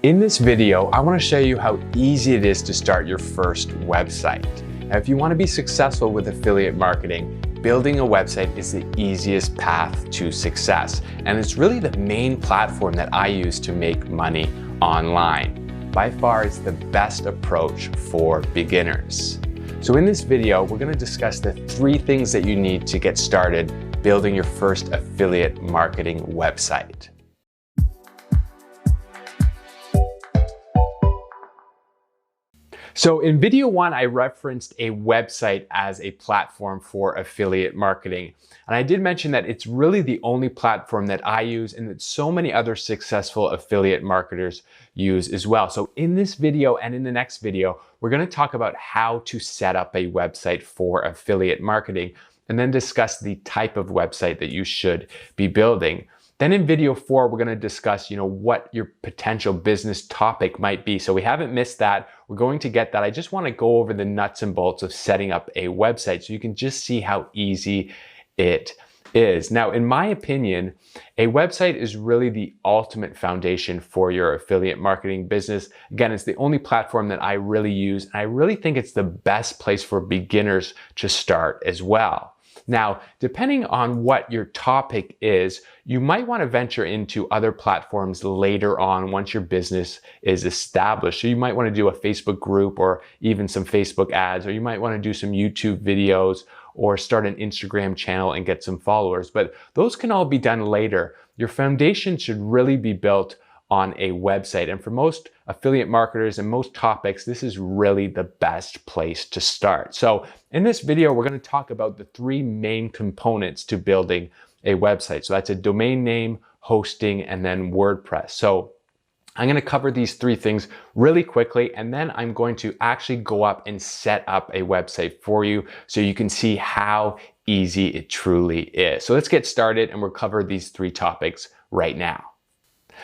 In this video, I want to show you how easy it is to start your first website. Now, if you want to be successful with affiliate marketing, building a website is the easiest path to success. And it's really the main platform that I use to make money online. By far, it's the best approach for beginners. So in this video, we're going to discuss the 3 things that you need to get started building your first affiliate marketing website. So in video 1, I referenced a website as a platform for affiliate marketing. And I did mention that it's really the only platform that I use and that so many other successful affiliate marketers use as well. So in this video and in the next video, we're going to talk about how to set up a website for affiliate marketing and then discuss the type of website that you should be building. Then in video 4, we're going to discuss, what your potential business topic might be. So we haven't missed that. We're going to get that. I just want to go over the nuts and bolts of setting up a website so you can just see how easy it is. Now, in my opinion, a website is really the ultimate foundation for your affiliate marketing business. Again, it's the only platform that I really use, and I really think it's the best place for beginners to start as well. Now, depending on what your topic is, you might want to venture into other platforms later on once your business is established. So you might want to do a Facebook group or even some Facebook ads, or you might want to do some YouTube videos or start an Instagram channel and get some followers. But those can all be done later. Your foundation should really be built on a website. And for most affiliate marketers and most topics, this is really the best place to start. So in this video, we're going to talk about the 3 main components to building a website. So that's a domain name, hosting, and then WordPress. So I'm going to cover these 3 things really quickly, and then I'm going to actually go up and set up a website for you so you can see how easy it truly is. So let's get started, and we'll cover these 3 topics right now.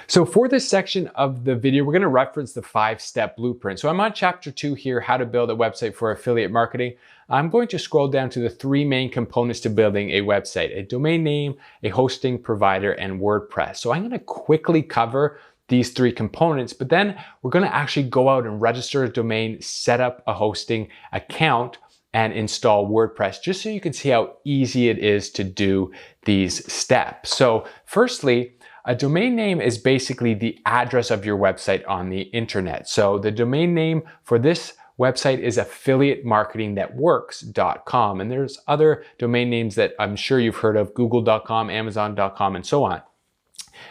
So for this section of the video, we're going to reference the 5-step blueprint. So I'm on chapter 2 here, how to build a website for affiliate marketing. I'm going to scroll down to the 3 main components to building a website: a domain name, a hosting provider, and WordPress. So I'm going to quickly cover these 3 components, but then we're going to actually go out and register a domain, set up a hosting account, and install WordPress, just so you can see how easy it is to do these steps. So firstly, a domain name is basically the address of your website on the internet. So the domain name for this website is affiliatemarketingnetworks.com. And there's other domain names that I'm sure you've heard of: google.com, amazon.com, and so on.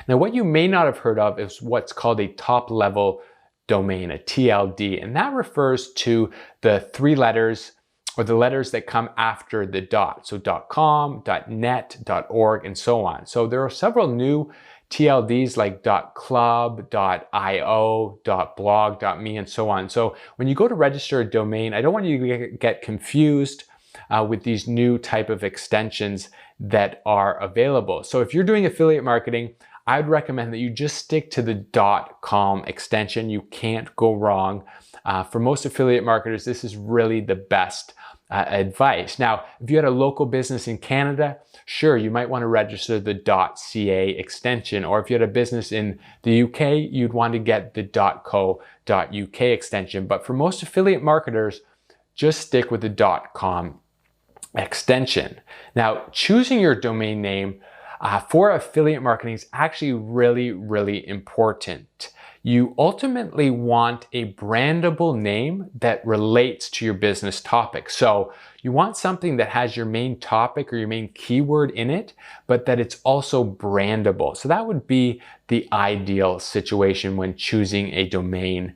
Now, what you may not have heard of is what's called a top-level domain, a TLD. And that refers to the 3 letters or the letters that come after the dot. So .com, .net, .org, and so on. So there are several new TLDs like .club, .io, .blog, .me, and so on. So when you go to register a domain, I don't want you to get confused with these new type of extensions that are available. So if you're doing affiliate marketing, I'd recommend that you just stick to the .com extension. You can't go wrong. For most affiliate marketers, this is really the best advice. Now, if you had a local business in Canada, sure, you might want to register the .ca extension. Or if you had a business in the UK, you'd want to get the .co.uk extension. But for most affiliate marketers, just stick with the .com extension. Now, choosing your domain name for affiliate marketing is actually really, really important. You ultimately want a brandable name that relates to your business topic. So you want something that has your main topic or your main keyword in it, but that it's also brandable. So that would be the ideal situation when choosing a domain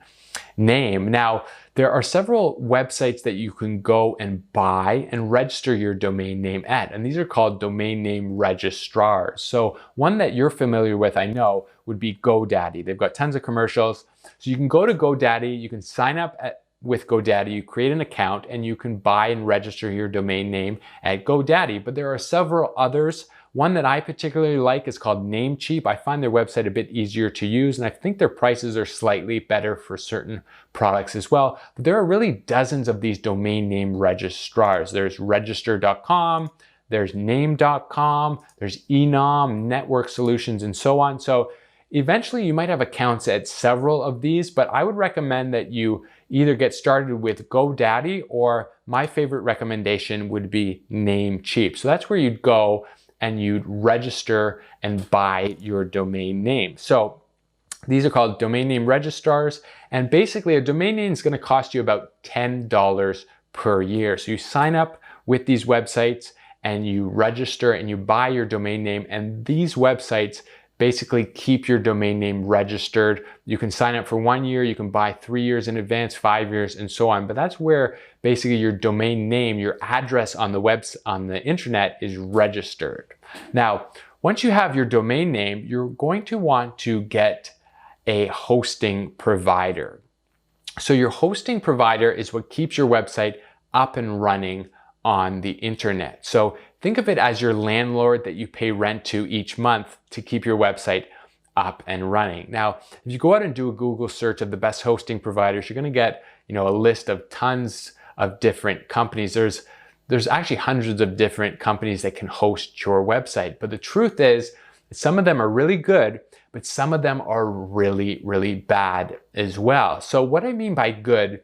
name. Now, there are several websites that you can go and buy and register your domain name at, and these are called domain name registrars. So one that you're familiar with, I know, would be GoDaddy. They've got tons of commercials. So you can go to GoDaddy, you can sign up with GoDaddy, you create an account, and you can buy and register your domain name at GoDaddy. But there are several others. One that I particularly like is called Namecheap. I find their website a bit easier to use, and I think their prices are slightly better for certain products as well. But there are really dozens of these domain name registrars. There's register.com, there's name.com, there's enom, network solutions, and so on. So eventually you might have accounts at several of these, but I would recommend that you either get started with GoDaddy, or my favorite recommendation would be Namecheap. So that's where you'd go and you'd register and buy your domain name. So these are called domain name registrars, and basically a domain name is going to cost you about $10 per year. So you sign up with these websites and you register and you buy your domain name, and these websites basically keep your domain name registered. You can sign up for 1 year, you can buy 3 years in advance, 5 years, and so on. But that's where basically your domain name, your address on the internet is registered. Now, once you have your domain name, you're going to want to get a hosting provider. So your hosting provider is what keeps your website up and running on the internet. So think of it as your landlord that you pay rent to each month to keep your website up and running. Now, if you go out and do a Google search of the best hosting providers, you're going to get, a list of tons of different companies. There's actually hundreds of different companies that can host your website. But the truth is, some of them are really good, but some of them are really, really bad as well. So what I mean by good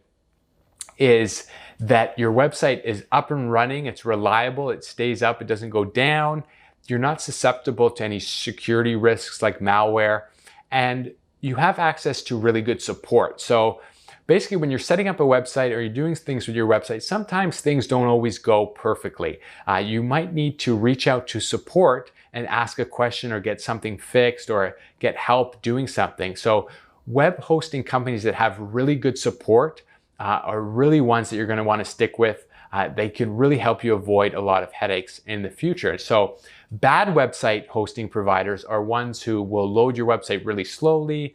is that your website is up and running, it's reliable, it stays up, it doesn't go down, you're not susceptible to any security risks like malware, and you have access to really good support. So basically, when you're setting up a website or you're doing things with your website, sometimes things don't always go perfectly. You might need to reach out to support and ask a question or get something fixed or get help doing something. So web hosting companies that have really good support are really ones that you're going to want to stick with. They can really help you avoid a lot of headaches in the future. So bad website hosting providers are ones who will load your website really slowly.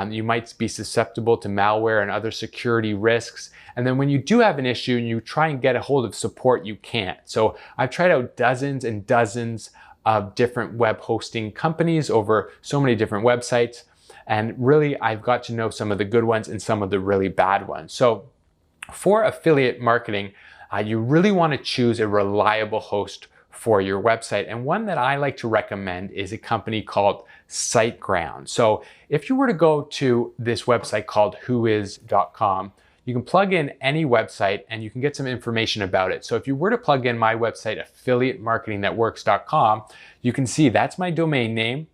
You might be susceptible to malware and other security risks. And then when you do have an issue and you try and get a hold of support, you can't. So I've tried out dozens and dozens of different web hosting companies over so many different websites. And really, I've got to know some of the good ones and some of the really bad ones. So for affiliate marketing, you really want to choose a reliable host for your website. And one that I like to recommend is a company called SiteGround. So if you were to go to this website called whois.com, you can plug in any website and you can get some information about it. So if you were to plug in my website, affiliatemarketingthatworks.com, you can see that's my domain name.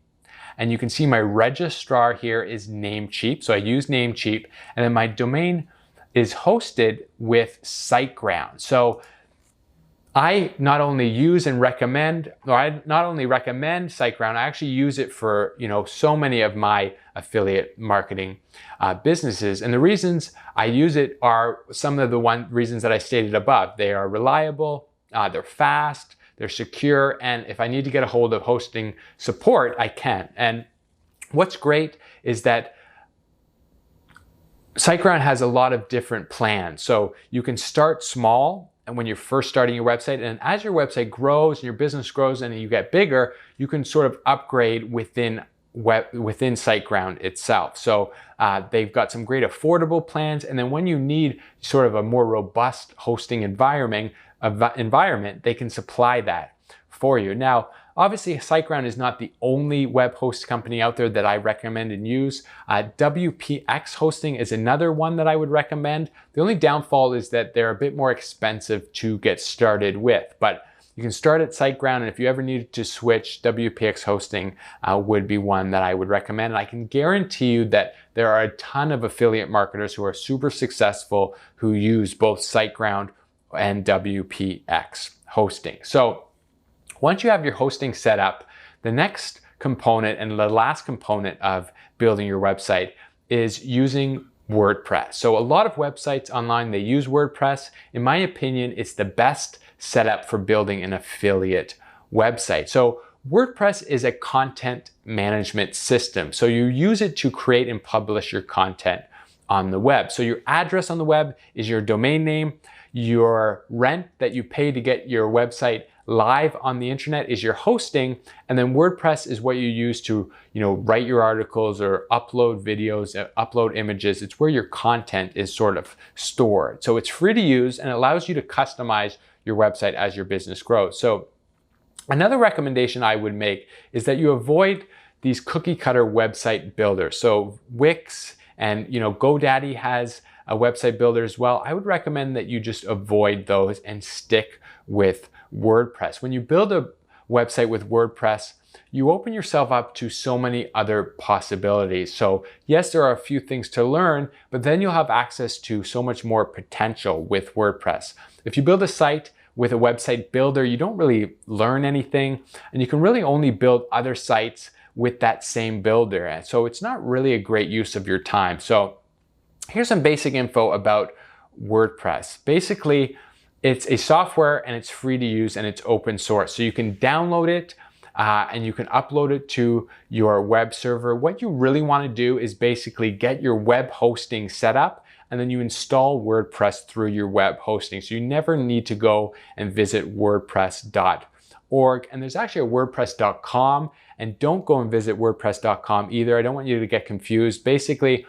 And you can see my registrar here is Namecheap. So I use Namecheap, and then my domain is hosted with SiteGround. So I not only use and recommend, or I not only recommend SiteGround, I actually use it for, so many of my affiliate marketing businesses. And the reasons I use it are some of the reasons that I stated above. They are reliable, they're fast, they're secure, and if I need to get a hold of hosting support, I can. And what's great is that SiteGround has a lot of different plans. So you can start small and when you're first starting your website, and as your website grows and your business grows and you get bigger, you can sort of upgrade within SiteGround itself. So they've got some great affordable plans, and then when you need sort of a more robust hosting environment, they can supply that for you. Now, obviously, SiteGround is not the only web host company out there that I recommend and use. WPX Hosting is another one that I would recommend. The only downfall is that they're a bit more expensive to get started with, but you can start at SiteGround, and if you ever needed to switch, WPX Hosting would be one that I would recommend. And I can guarantee you that there are a ton of affiliate marketers who are super successful who use both SiteGround and WPX Hosting. So once you have your hosting set up, the next component and the last component of building your website is using WordPress. So a lot of websites online, they use WordPress. In my opinion, it's the best setup for building an affiliate website. So WordPress is a content management system. So you use it to create and publish your content on the web. So your address on the web is your domain name. Your rent that you pay to get your website live on the internet is your hosting, and then WordPress is what you use to, write your articles or upload videos, upload images. It's where your content is sort of stored. So it's free to use and it allows you to customize your website as your business grows. So another recommendation I would make is that you avoid these cookie cutter website builders. So Wix and GoDaddy has a website builder as well. I would recommend that you just avoid those and stick with WordPress. When you build a website with WordPress, you open yourself up to so many other possibilities. So yes, there are a few things to learn, but then you'll have access to so much more potential with WordPress. If you build a site with a website builder, you don't really learn anything, and you can really only build other sites with that same builder. And so it's not really a great use of your time. So here's some basic info about WordPress. Basically, it's a software and it's free to use and it's open source. So you can download it and you can upload it to your web server. What you really want to do is basically get your web hosting set up, and then you install WordPress through your web hosting. So you never need to go and visit WordPress.org. And there's actually a WordPress.com, and don't go and visit WordPress.com either. I don't want you to get confused. Basically,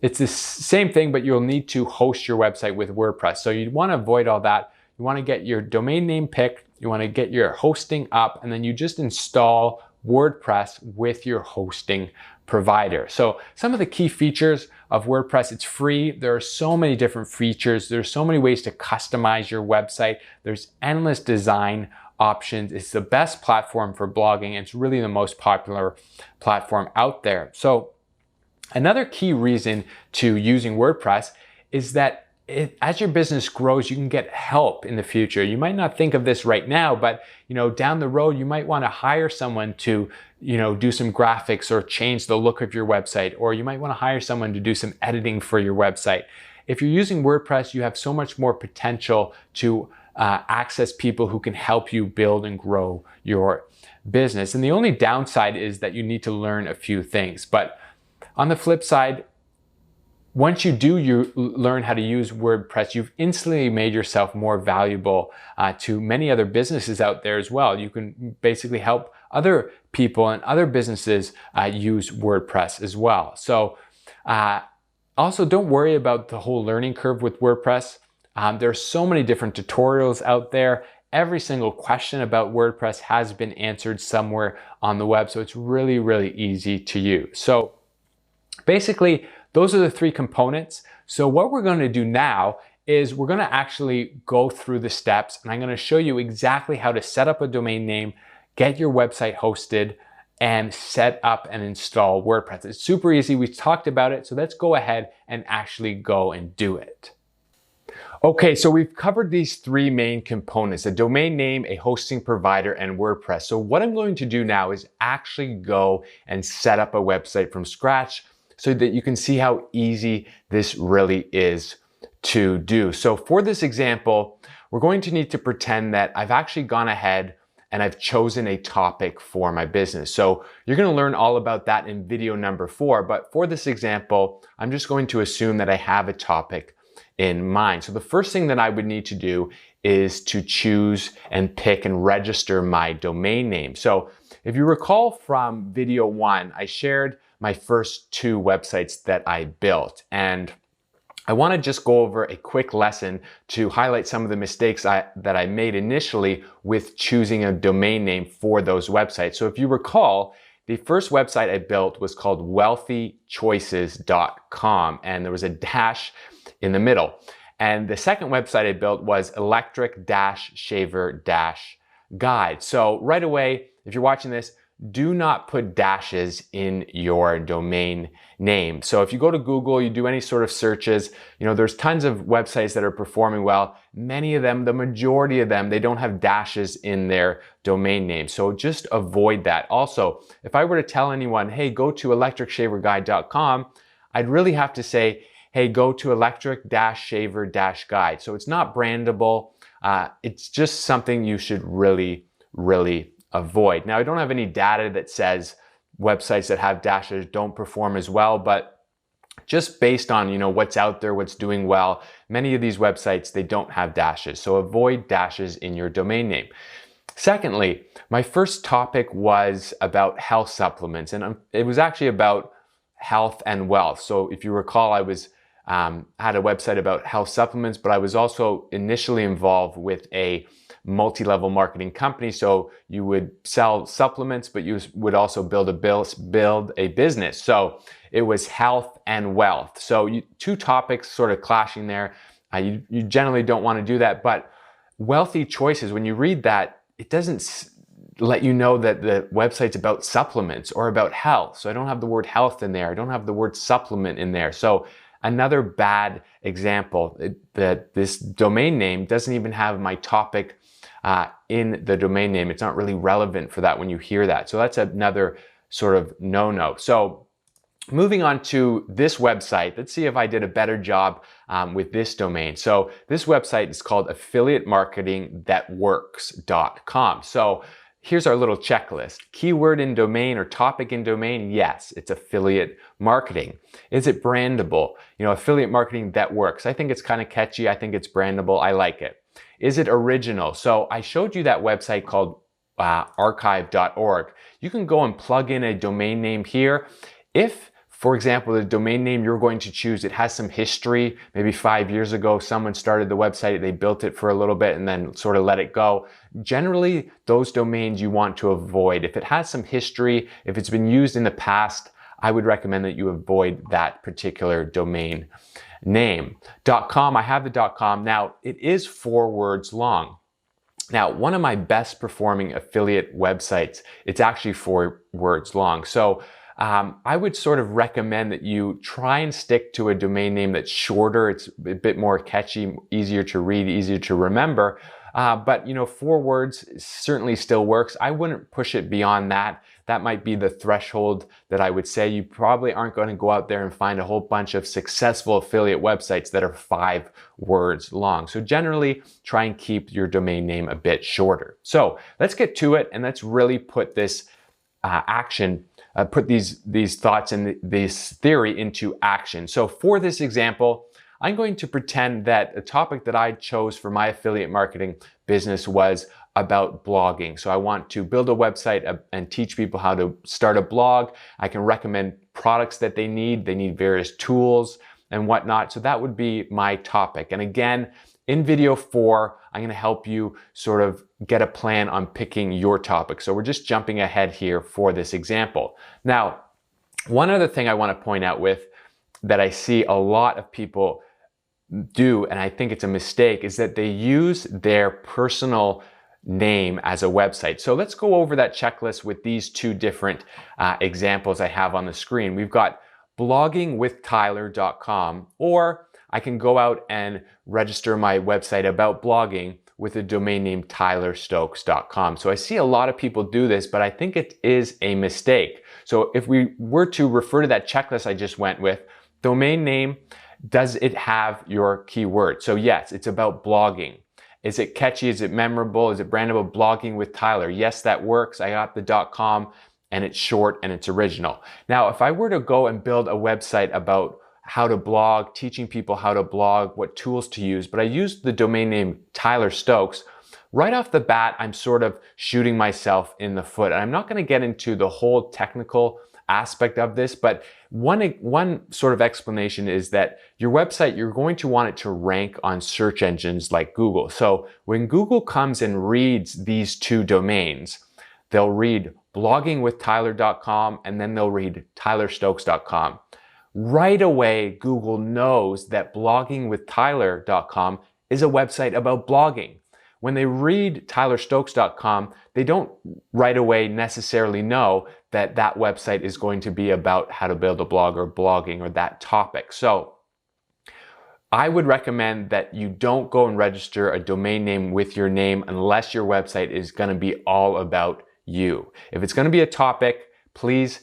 it's the same thing, but you'll need to host your website with WordPress. So you want to avoid all that. You want to get your domain name picked. You want to get your hosting up, and then you just install WordPress with your hosting provider. So some of the key features of WordPress, it's free. There are so many different features. There's so many ways to customize your website. There's endless design options. It's the best platform for blogging. It's really the most popular platform out there. So another key reason to using WordPress is that as your business grows, you can get help in the future. You might not think of this right now, but down the road, you might want to hire someone to do some graphics or change the look of your website, or you might want to hire someone to do some editing for your website. If you're using WordPress, you have so much more potential to access people who can help you build and grow your business. And the only downside is that you need to learn a few things. But on the flip side, once you learn how to use WordPress, you've instantly made yourself more valuable to many other businesses out there as well. You can basically help other people and other businesses use WordPress as well. So also don't worry about the whole learning curve with WordPress. There are so many different tutorials out there. Every single question about WordPress has been answered somewhere on the web. So it's really, really easy to use. So basically, those are the three components. So what we're going to do now is we're going to actually go through the steps, and I'm going to show you exactly how to set up a domain name, get your website hosted, and set up and install WordPress. It's super easy. We talked about it. So let's go ahead and actually go and do it. Okay, so we've covered these three main components: a domain name, a hosting provider, and WordPress. So what I'm going to do now is actually go and set up a website from scratch, so that you can see how easy this really is to do. So for this example, we're going to need to pretend that I've actually gone ahead and I've chosen a topic for my business. So you're going to learn all about that in video number 4. But for this example, I'm just going to assume that I have a topic in mind. So the first thing that I would need to do is to choose and pick and register my domain name. So if you recall from video 1, I shared my first 2 websites that I built. And I want to just go over a quick lesson to highlight some of the mistakes that I made initially with choosing a domain name for those websites. So if you recall, the first website I built was called wealthychoices.com, and there was a dash in the middle. And the second website I built was electric-shaver-guide. So right away, if you're watching this, do not put dashes in your domain name. So if you go to Google, you do any sort of searches, there's tons of websites that are performing well. Many of them, the majority of them, they don't have dashes in their domain name. So just avoid that. Also, if I were to tell anyone, hey, go to electric-shaver-guide.com, I'd really have to say, hey, go to electric-shaver-guide. So it's not brandable. It's just something you should really, really avoid. Now, I don't have any data that says websites that have dashes don't perform as well, but just based on what's out there, what's doing well, many of these websites, they don't have dashes. So avoid dashes in your domain name. Secondly, my first topic was about health supplements, and it was actually about health and wealth. So if you recall, I was had a website about health supplements, but I was also initially involved with a multi-level marketing company. So you would sell supplements, but you would also build a business. So it was health and wealth. So two topics sort of clashing there. You generally don't want to do that, but wealthy choices, when you read that, it doesn't let you know that the website's about supplements or about health. So I don't have the word health in there. I don't have the word supplement in there. So another bad example, that this domain name doesn't even have my topic in the domain name. It's not really relevant for that when you hear that. So that's another sort of no-no. So moving on to this website, let's see if I did a better job with this domain. So this website is called affiliatemarketingthatworks.com. So here's our little checklist. Keyword in domain or topic in domain, yes, it's affiliate marketing. Is it brandable? You know, affiliate marketing that works. I think it's kind of catchy. I think it's brandable. I like it. Is it original? So I showed you that website called archive.org. You can go and plug in a domain name here. If, for example, the domain name you're going to choose, it has some history. Maybe 5 years ago, someone started the website, they built it for a little bit and then sort of let it go. Generally, those domains you want to avoid. If it has some history, if it's been used in the past, I would recommend that you avoid that particular domain name. .com, I have the .com. Now, it is 4 words long. Now, one of my best performing affiliate websites, it's actually 4 words long. So I would sort of recommend that you try and stick to a domain name that's shorter. It's a bit more catchy, easier to read, easier to remember. But you know, 4 words certainly still works. I wouldn't push it beyond that. That might be the threshold that I would say. You probably aren't going to go out there and find a whole bunch of successful affiliate websites that are 5 words long. So generally, try and keep your domain name a bit shorter. So let's get to it and let's really put this put these thoughts and this theory into action. So for this example, I'm going to pretend that the topic that I chose for my affiliate marketing business was about blogging. So I want to build a website and teach people how to start a blog. I can recommend products that they need. They need various tools and whatnot. So that would be my topic. And again, in video 4, I'm going to help you sort of get a plan on picking your topic. So we're just jumping ahead here for this example. Now, one other thing I want to point out with that I see a lot of people do, and I think it's a mistake, is that they use their personal name as a website. So let's go over that checklist with these 2 different examples I have on the screen. We've got bloggingwithtyler.com, or I can go out and register my website about blogging with the domain name tylerstokes.com. So I see a lot of people do this, but I think it is a mistake. So if we were to refer to that checklist I just went with, domain name, does it have your keyword? So yes, it's about blogging. Is it catchy? Is it memorable? Is it brandable? Blogging with Tyler. Yes, that works. I got the .com and it's short and it's original. Now, if I were to go and build a website about how to blog, teaching people how to blog, what tools to use, but I used the domain name Tyler Stokes, right off the bat, I'm sort of shooting myself in the foot. And I'm not going to get into the whole technical aspect of this, but one sort of explanation is that your website, you're going to want it to rank on search engines like Google. So when Google comes and reads these 2 domains, they'll read bloggingwithtyler.com and then they'll read tylerstokes.com. Right away, Google knows that bloggingwithtyler.com is a website about blogging. When they read tylerstokes.com, they don't right away necessarily know that that website is going to be about how to build a blog or blogging or that topic. So I would recommend that you don't go and register a domain name with your name unless your website is going to be all about you. If it's going to be a topic, please,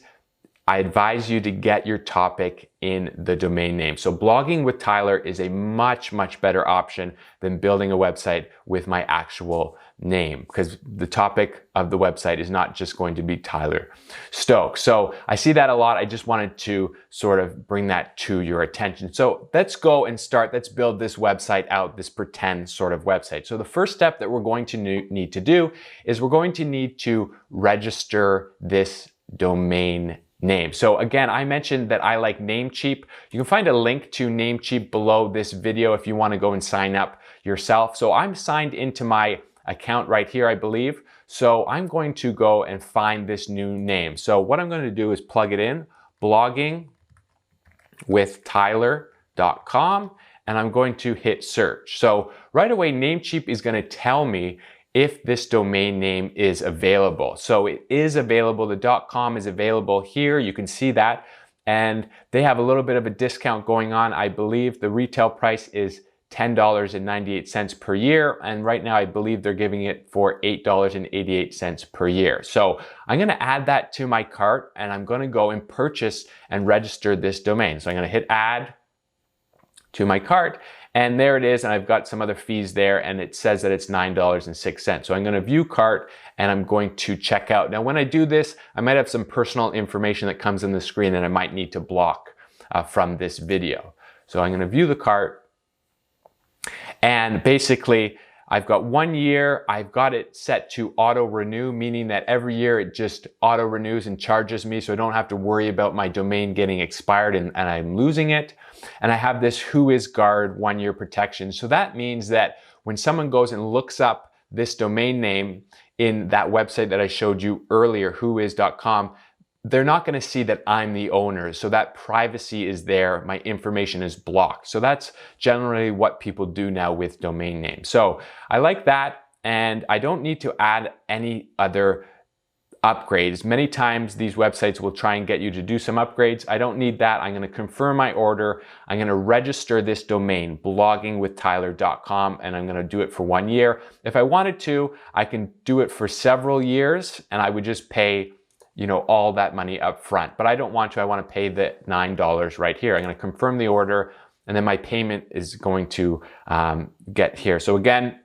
I advise you to get your topic in the domain name. So blogging with Tyler is a much, much better option than building a website with my actual name, because the topic of the website is not just going to be Tyler Stokes. So I see that a lot. I just wanted to sort of bring that to your attention. So let's go and start. Let's build this website out, this pretend sort of website. So the first step that we're going to need to do is we're going to need to register this domain name. So again, I mentioned that I like Namecheap. You can find a link to Namecheap below this video if you want to go and sign up yourself. So I'm signed into my account right here, I believe. So I'm going to go and find this new name. So what I'm going to do is plug it in, bloggingwithtyler.com, and I'm going to hit search. So right away, Namecheap is going to tell me if this domain name is available. So it is available. The .com is available here. You can see that. And they have a little bit of a discount going on. I believe the retail price is $10.98 per year. And right now I believe they're giving it for $8.88 per year. So I'm going to add that to my cart and I'm going to go and purchase and register this domain. So I'm going to hit add to my cart. And there it is, and I've got some other fees there, and it says that it's $9.06. So I'm going to view cart, and I'm going to check out. Now, when I do this, I might have some personal information that comes on the screen that I might need to block from this video. So I'm going to view the cart, and basically, I've got 1 year. I've got it set to auto renew, meaning that every year it just auto renews and charges me, so I don't have to worry about my domain getting expired and I'm losing it. And I have this WhoisGuard 1 year protection. So that means that when someone goes and looks up this domain name in that website that I showed you earlier, whois.com, they're not going to see that I'm the owner. So that privacy is there. My information is blocked. So that's generally what people do now with domain names. So I like that. And I don't need to add any other upgrades. Many times these websites will try and get you to do some upgrades. I don't need that. I'm going to confirm my order. I'm going to register this domain, bloggingwithtyler.com, and I'm going to do it for 1 year. If I wanted to, I can do it for several years and I would just pay all that money up front, but I don't want to. I want to pay the $9 right here. I'm going to confirm the order and then my payment is going to get here. So again,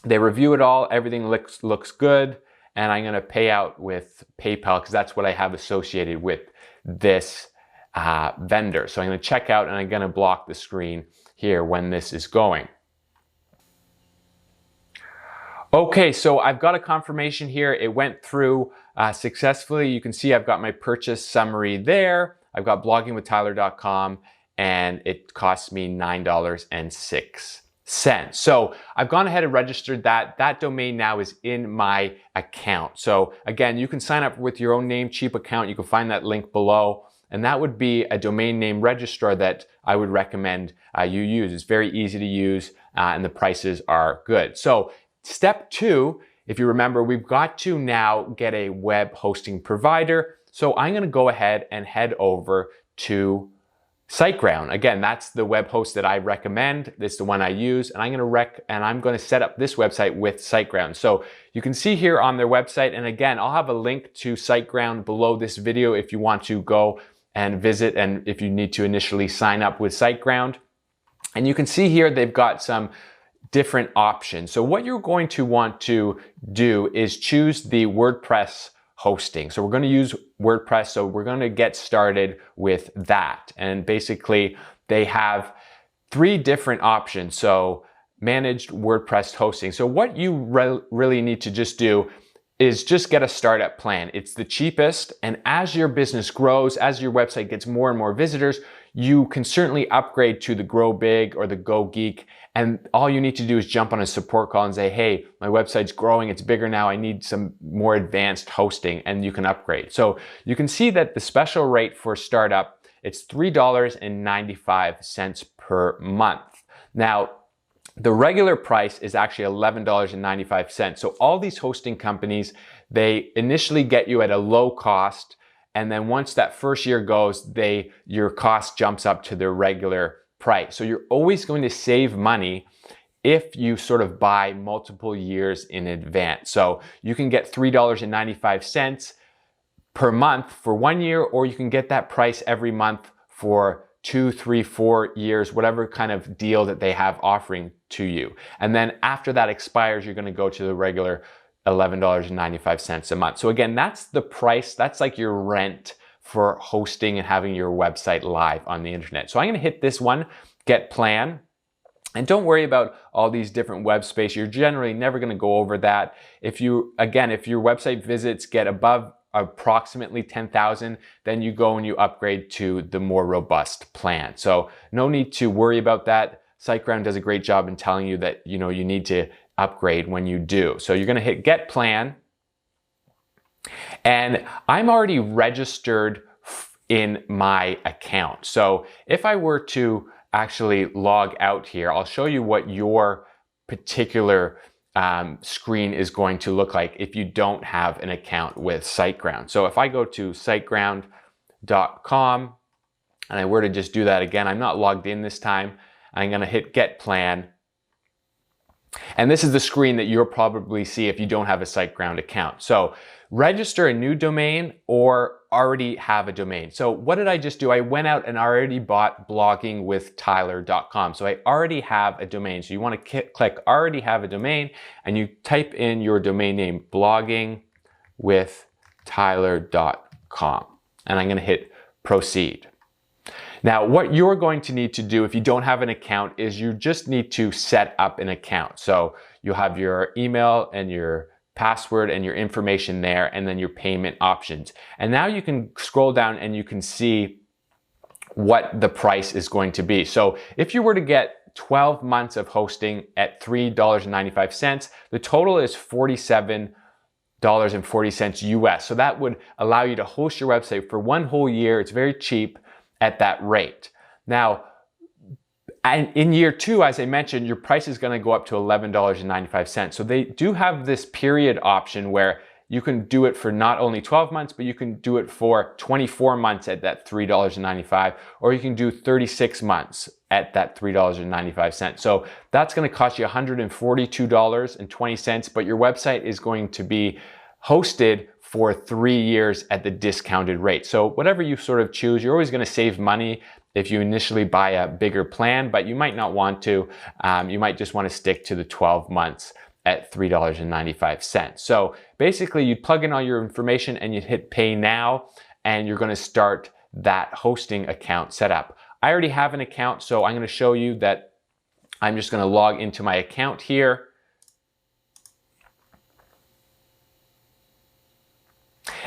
they review it all. Everything looks good. And I'm going to pay out with PayPal because that's what I have associated with this vendor. So I'm going to check out and I'm going to block the screen here when this is going. Okay, so I've got a confirmation here. It went through successfully. You can see I've got my purchase summary there. I've got bloggingwithtyler.com and it cost me $9.06. So I've gone ahead and registered that. That domain now is in my account. So again, you can sign up with your own Namecheap account. You can find that link below. And that would be a domain name registrar that I would recommend you use. It's very easy to use and the prices are good. So step 2, if you remember, we've got to now get a web hosting provider. So I'm going to go ahead and head over to SiteGround. Again, that's the web host that I recommend. This is the one I use, and I'm going to set up this website with SiteGround. So you can see here on their website, and again, I'll have a link to SiteGround below this video if you want to go and visit, and if you need to initially sign up with SiteGround. And you can see here they've got some different options. So what you're going to want to do is choose the WordPress hosting. So we're going to use WordPress. So we're going to get started with that. And basically they have 3 different options. So managed WordPress hosting. So what you really need to just do is just get a startup plan. It's the cheapest. And as your business grows, as your website gets more and more visitors, you can certainly upgrade to the Grow Big or the Go Geek. And all you need to do is jump on a support call and say, hey, my website's growing, it's bigger now, I need some more advanced hosting, and you can upgrade. So you can see that the special rate for startup, it's $3.95 per month. Now, the regular price is actually $11.95. So all these hosting companies, they initially get you at a low cost, and then once that first year goes, your cost jumps up to their regular price. So you're always going to save money if you sort of buy multiple years in advance. So you can get $3.95 per month for 1 year, or you can get that price every month for 2, 3, 4 years, whatever kind of deal that they have offering to you. And then after that expires, you're going to go to the regular $11.95 a month. So again, that's the price. That's like your rent for hosting and having your website live on the internet. So I'm going to hit this one, get plan. And don't worry about all these different web space. You're generally never going to go over that. If your website visits get above approximately 10,000, then you go and you upgrade to the more robust plan. So no need to worry about that. SiteGround does a great job in telling you that you need to upgrade when you do. So you're going to hit Get Plan. And I'm already registered in my account. So if I were to actually log out here, I'll show you what your particular screen is going to look like if you don't have an account with SiteGround. So if I go to siteground.com and I were to just do that again, I'm not logged in this time. I'm going to hit Get Plan. And this is the screen that you'll probably see if you don't have a SiteGround account. So register a new domain or already have a domain. So what did I just do? I went out and already bought bloggingwithtyler.com. So I already have a domain. So you want to click already have a domain and you type in your domain name, bloggingwithtyler.com. And I'm going to hit proceed. Now, what you're going to need to do if you don't have an account is you just need to set up an account. So you'll have your email and your password and your information there, and then your payment options. And now you can scroll down and you can see what the price is going to be. So if you were to get 12 months of hosting at $3.95, the total is $47.40 US. So that would allow you to host your website for one whole year. It's very cheap at that rate. Now, and in year two, as I mentioned, your price is going to go up to $11.95. So they do have this period option where you can do it for not only 12 months, but you can do it for 24 months at that $3.95, or you can do 36 months at that $3.95. So that's going to cost you $142.20, but your website is going to be hosted for 3 years at the discounted rate. So whatever you sort of choose, you're always going to save money if you initially buy a bigger plan, but you might not want to. You might just want to stick to the 12 months at $3.95. So basically you'd plug in all your information and you'd hit pay now, and you're going to start that hosting account setup. I already have an account, so I'm going to show you that. I'm just going to log into my account here.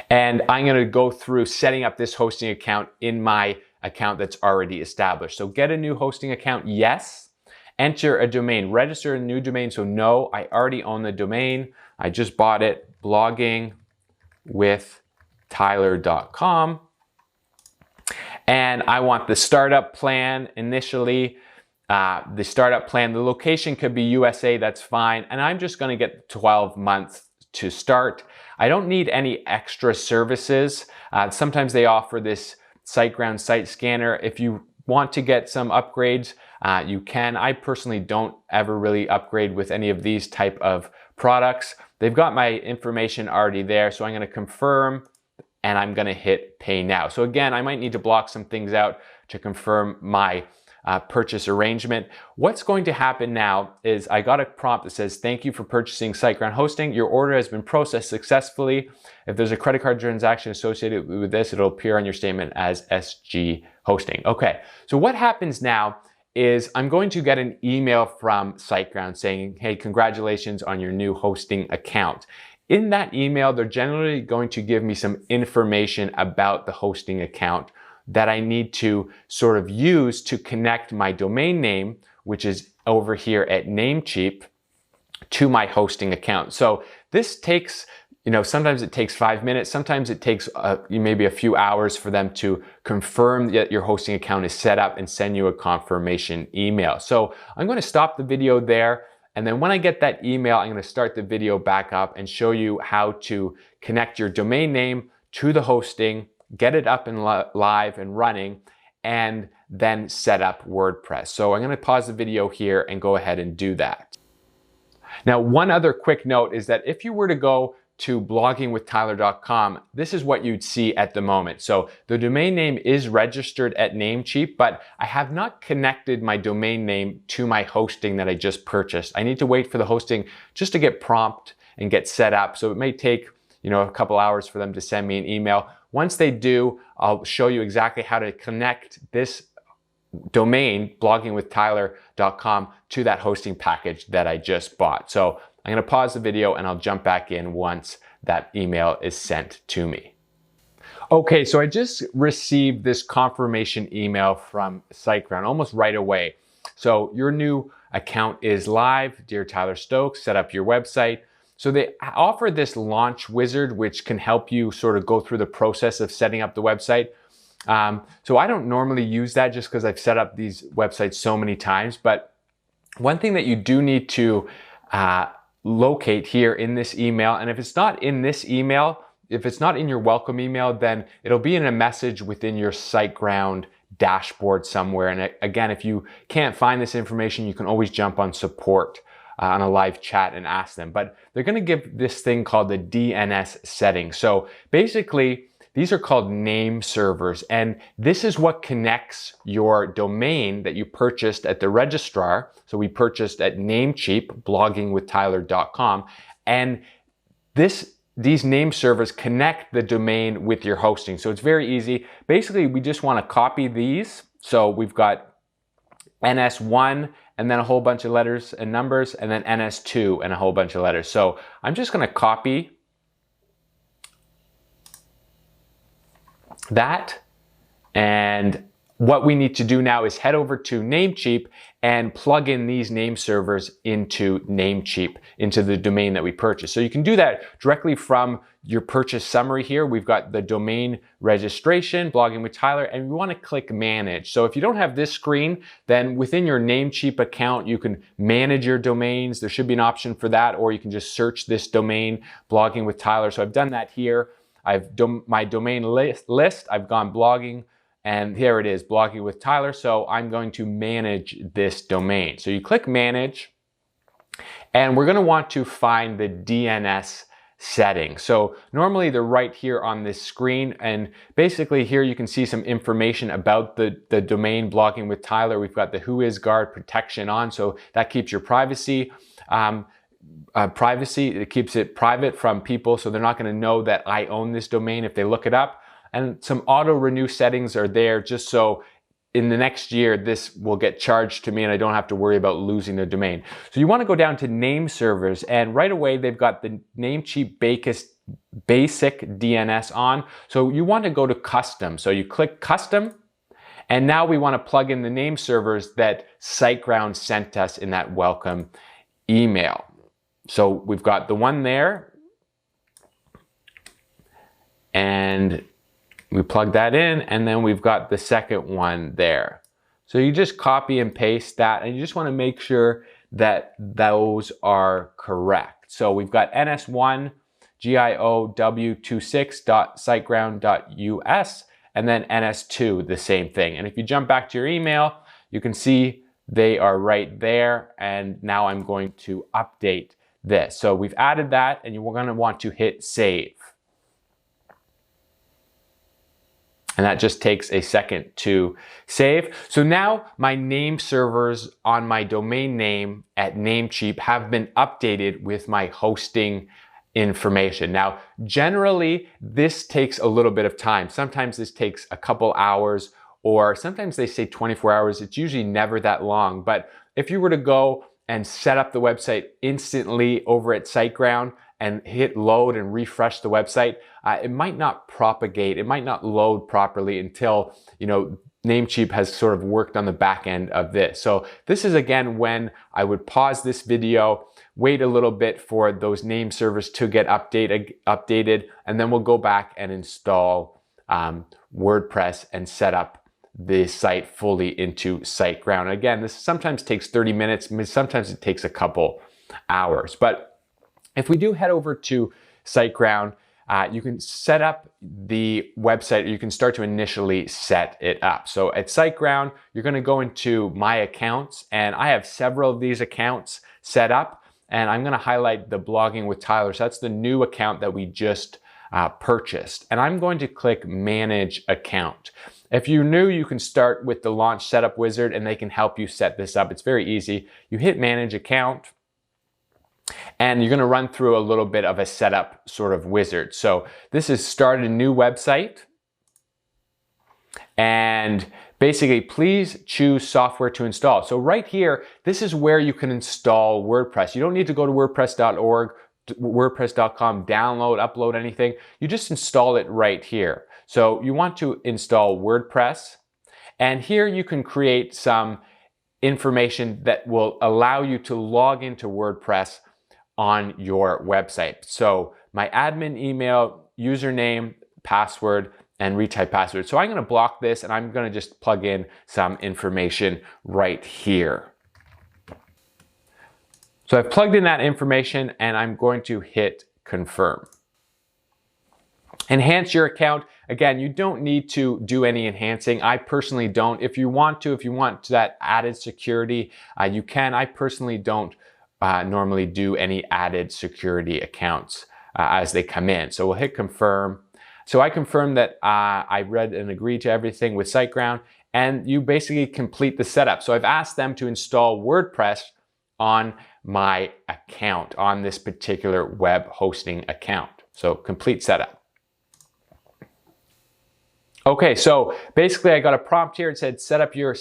And I'm going to go through setting up this hosting account in my account that's already established. So get a new hosting account, yes. Enter a domain, register a new domain. So no, I already own the domain. I just bought it, bloggingwithtyler.com. And I want the startup plan initially. The startup plan, the location could be USA, that's fine. And I'm just going to get 12 months to start. I don't need any extra services. Sometimes they offer this SiteGround site scanner. If you want to get some upgrades, you can. I personally don't ever really upgrade with any of these type of products. They've got my information already there, so I'm going to confirm and I'm going to hit pay now. So again, I might need to block some things out to confirm my purchase arrangement. What's going to happen now is I got a prompt that says, thank you for purchasing SiteGround hosting. Your order has been processed successfully. If there's a credit card transaction associated with this, it'll appear on your statement as SG hosting. Okay, so what happens now is I'm going to get an email from SiteGround saying, hey, congratulations on your new hosting account. In that email, they're generally going to give me some information about the hosting account that I need to sort of use to connect my domain name, which is over here at Namecheap, to my hosting account. So this takes, sometimes it takes 5 minutes, sometimes it takes maybe a few hours for them to confirm that your hosting account is set up and send you a confirmation email. So I'm going to stop the video there. And then when I get that email, I'm going to start the video back up and show you how to connect your domain name to the hosting, get it up and live and running, and then set up WordPress. So I'm going to pause the video here and go ahead and do that. Now, one other quick note is that if you were to go to bloggingwithtyler.com, this is what you'd see at the moment. So the domain name is registered at Namecheap, but I have not connected my domain name to my hosting that I just purchased. I need to wait for the hosting just to get prompt and get set up. So it may take, a couple hours for them to send me an email. Once they do, I'll show you exactly how to connect this domain, bloggingwithtyler.com, to that hosting package that I just bought. So I'm going to pause the video and I'll jump back in once that email is sent to me. Okay, so I just received this confirmation email from SiteGround almost right away. So your new account is live. Dear Tyler Stokes, set up your website. So they offer this launch wizard, which can help you sort of go through the process of setting up the website. So I don't normally use that just because I've set up these websites so many times. But one thing that you do need to locate here in this email, and if it's not in this email, if it's not in your welcome email, then it'll be in a message within your SiteGround dashboard somewhere. And again, if you can't find this information, you can always jump on support on a live chat and ask them. But they're going to give this thing called the DNS setting. So basically, these are called name servers, and this is what connects your domain that you purchased at the registrar. So we purchased at Namecheap, bloggingwithtyler.com, and these name servers connect the domain with your hosting. So it's very easy. Basically, we just want to copy these. So we've got NS1 and then a whole bunch of letters and numbers, and then NS2 and a whole bunch of letters. So I'm just going to copy that, and what we need to do now is head over to Namecheap and plug in these name servers into Namecheap, into the domain that we purchased. So you can do that directly from your purchase summary here. We've got the domain registration, blogging with Tyler, and we want to click manage. So if you don't have this screen, then within your Namecheap account, you can manage your domains. There should be an option for that, or you can just search this domain, blogging with Tyler. So I've done that here. I've my domain list, I've gone blogging, and here it is, blogging with Tyler. So I'm going to manage this domain. So you click manage, and we're going to want to find the DNS setting. So normally they're right here on this screen, and basically here you can see some information about the domain blogging with Tyler. We've got the WhoIsGuard protection on, so that keeps your privacy. It keeps it private from people, so they're not going to know that I own this domain if they look it up. And some auto renew settings are there just so in the next year this will get charged to me and I don't have to worry about losing the domain. So you want to go down to name servers, and right away they've got the Namecheap basic DNS on. So you want to go to custom. So you click custom, and now we want to plug in the name servers that SiteGround sent us in that welcome email. So we've got the one there, and we plug that in, and then we've got the second one there. So you just copy and paste that, and you just want to make sure that those are correct. So we've got NS1 giow26.siteground.us, and then NS2, the same thing. And if you jump back to your email, you can see they are right there. And now I'm going to update this. So we've added that, and we're going to want to hit save. And that just takes a second to save. So now my name servers on my domain name at Namecheap have been updated with my hosting information. Now, generally, this takes a little bit of time. Sometimes this takes a couple hours, or sometimes they say 24 hours. It's usually never that long. But if you were to go and set up the website instantly over at SiteGround and hit load and refresh the website, it might not propagate, it might not load properly until, Namecheap has sort of worked on the back end of this. So this is again when I would pause this video, wait a little bit for those name servers to get updated, and then we'll go back and install WordPress and set up the site fully into SiteGround. Again, this sometimes takes 30 minutes, sometimes it takes a couple hours. But if we do head over to SiteGround, you can set up the website, or you can start to initially set it up. So at SiteGround, you're going to go into My Accounts, and I have several of these accounts set up, and I'm going to highlight the Blogging with Tyler. So that's the new account that we just purchased, and I'm going to click Manage Account. If you're new, you can start with the Launch Setup Wizard, and they can help you set this up. It's very easy. You hit Manage Account, and you're going to run through a little bit of a setup sort of wizard. So this is start a new website, and basically please choose software to install. So right here, this is where you can install WordPress. You don't need to go to wordpress.org, wordpress.com, download, upload anything. You just install it right here. So you want to install WordPress, and here you can create some information that will allow you to log into WordPress on your website. So my admin email, username, password, and retype password. So I'm going to block this and I'm going to just plug in some information right here. So I've plugged in that information and I'm going to hit confirm. Enhance your account. Again, you don't need to do any enhancing. I personally don't. If you want that added security, you can. I personally don't normally do any added security accounts as they come in. So we'll hit confirm. So I confirm that I read and agreed to everything with SiteGround, and you basically complete the setup. So I've asked them to install WordPress on my account, on this particular web hosting account. So complete setup. Okay, so basically I got a prompt here. It said, set up your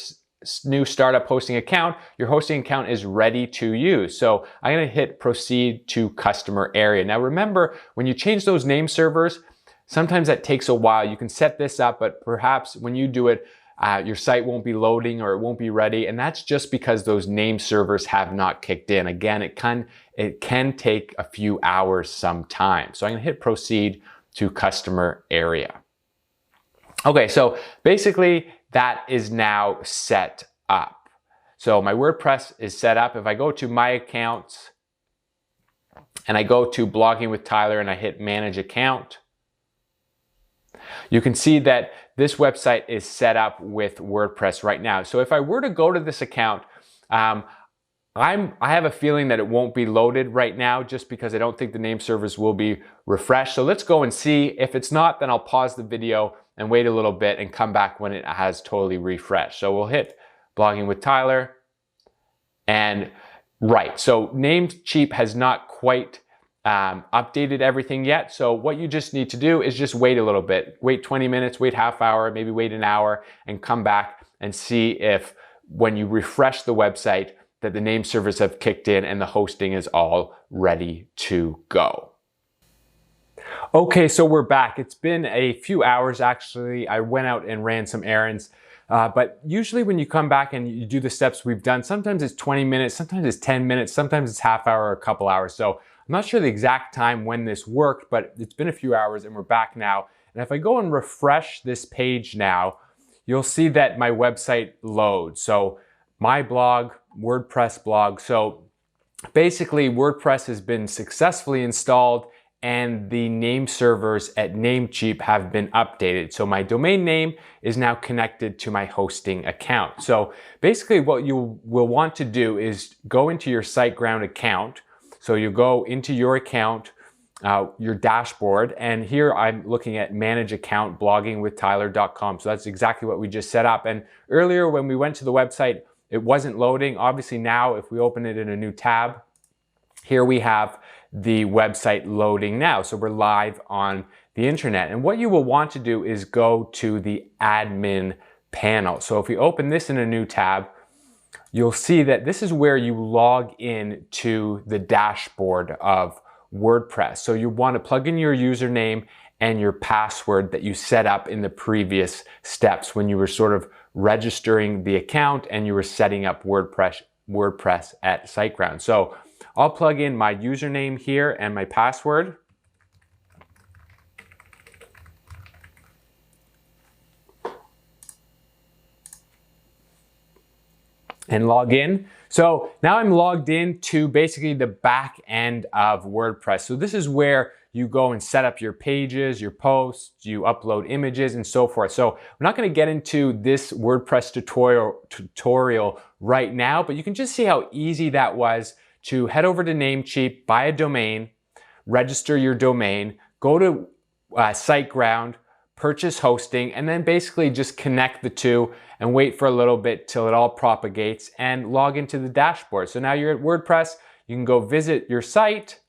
new startup hosting account. Your hosting account is ready to use. So I'm gonna hit proceed to customer area. Now remember, when you change those name servers, sometimes that takes a while. You can set this up, but perhaps when you do it, your site won't be loading or it won't be ready. And that's just because those name servers have not kicked in. Again, it can take a few hours sometime. So I'm gonna hit proceed to customer area. Okay, so basically that is now set up. So my WordPress is set up. If I go to my accounts and I go to blogging with Tyler and I hit manage account, you can see that this website is set up with WordPress right now. So if I were to go to this account, I have a feeling that it won't be loaded right now just because I don't think the name servers will be refreshed. So let's go and see. If it's not, then I'll pause the video and wait a little bit and come back when it has totally refreshed. So we'll hit blogging with Tyler. And right, so Namecheap has not quite updated everything yet. So what you just need to do is just wait a little bit. Wait 20 minutes, wait half hour, maybe wait an hour and come back and see if when you refresh the website that the name servers have kicked in and the hosting is all ready to go. Okay, so we're back. It's been a few hours actually. I went out and ran some errands. But usually when you come back and you do the steps we've done, sometimes it's 20 minutes, sometimes it's 10 minutes, sometimes it's half hour or a couple hours. So I'm not sure the exact time when this worked, but it's been a few hours and we're back now. And if I go and refresh this page now, you'll see that my website loads. So my blog, WordPress blog. So basically WordPress has been successfully installed and the name servers at Namecheap have been updated. So my domain name is now connected to my hosting account. So basically what you will want to do is go into your SiteGround account. So you go into your account, your dashboard, and here I'm looking at manage account bloggingwithtyler.com. So that's exactly what we just set up. And earlier when we went to the website, it wasn't loading. Obviously now if we open it in a new tab, here we have the website loading now. So we're live on the internet. And what you will want to do is go to the admin panel. So if we open this in a new tab, you'll see that this is where you log in to the dashboard of WordPress. So you want to plug in your username and your password that you set up in the previous steps when you were sort of registering the account and you were setting up WordPress at SiteGround. So I'll plug in my username here and my password. And log in. So now I'm logged in to basically the back end of WordPress. So this is where you go and set up your pages, your posts, you upload images and so forth. So we're not going to get into this WordPress tutorial right now, but you can just see how easy that was to head over to Namecheap, buy a domain, register your domain, go to SiteGround, purchase hosting, and then basically just connect the two and wait for a little bit till it all propagates and log into the dashboard. So now you're at WordPress, you can go visit your site,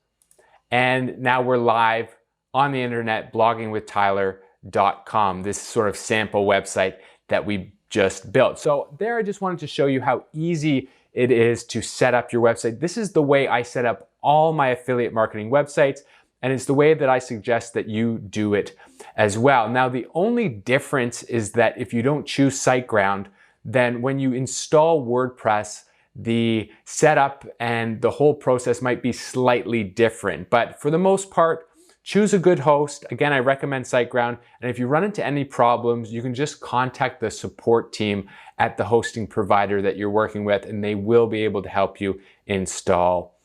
and now we're live on the internet, bloggingwithtyler.com, this sort of sample website that we just built. So there I just wanted to show you how easy it is to set up your website. This is the way I set up all my affiliate marketing websites, and it's the way that I suggest that you do it as well. Now, the only difference is that if you don't choose SiteGround, then when you install WordPress, the setup and the whole process might be slightly different. But for the most part, choose a good host. Again, I recommend SiteGround. And if you run into any problems, you can just contact the support team at the hosting provider that you're working with, and they will be able to help you install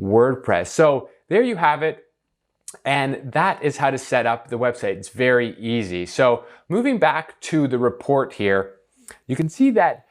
WordPress. So there you have it. And that is how to set up the website. It's very easy. So moving back to the report here, you can see that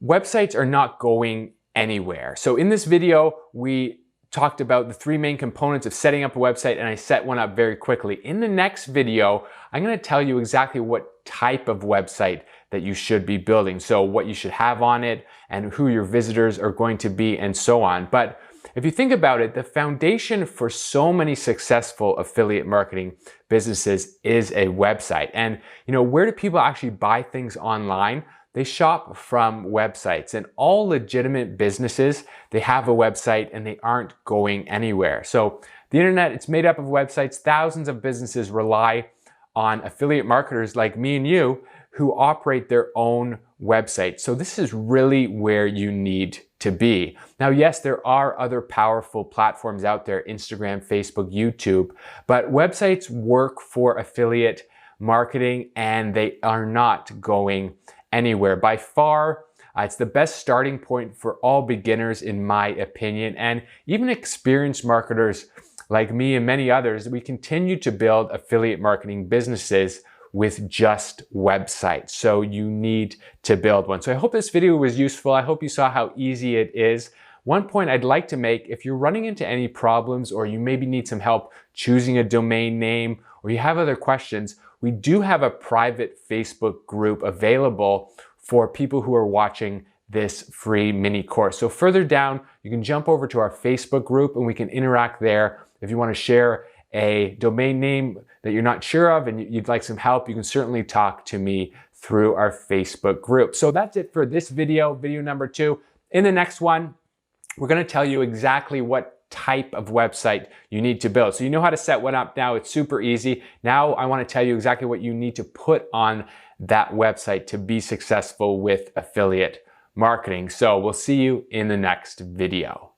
websites are not going anywhere. So in this video, we talked about the three main components of setting up a website, and I set one up very quickly. In the next video, I'm going to tell you exactly what type of website that you should be building. So what you should have on it and who your visitors are going to be and so on. But if you think about it, the foundation for so many successful affiliate marketing businesses is a website. And where do people actually buy things online? They shop from websites, and all legitimate businesses, they have a website and they aren't going anywhere. So the internet, it's made up of websites. Thousands of businesses rely on affiliate marketers like me and you who operate their own website. So this is really where you need to be. Now, yes, there are other powerful platforms out there, Instagram, Facebook, YouTube, but websites work for affiliate marketing and they are not going anywhere. By far, it's the best starting point for all beginners, in my opinion, and even experienced marketers like me and many others. We continue to build affiliate marketing businesses with just websites. So you need to build one. So I hope this video was useful. I hope you saw how easy it is. One point I'd like to make, if you're running into any problems or you maybe need some help choosing a domain name or you have other questions, we do have a private Facebook group available for people who are watching this free mini course. So further down, you can jump over to our Facebook group and we can interact there. If you want to share a domain name that you're not sure of and you'd like some help, you can certainly talk to me through our Facebook group. So that's it for this video, video number 2. In the next one, we're going to tell you exactly what type of website you need to build. So you know how to set one up now. It's super easy. Now I want to tell you exactly what you need to put on that website to be successful with affiliate marketing. So we'll see you in the next video.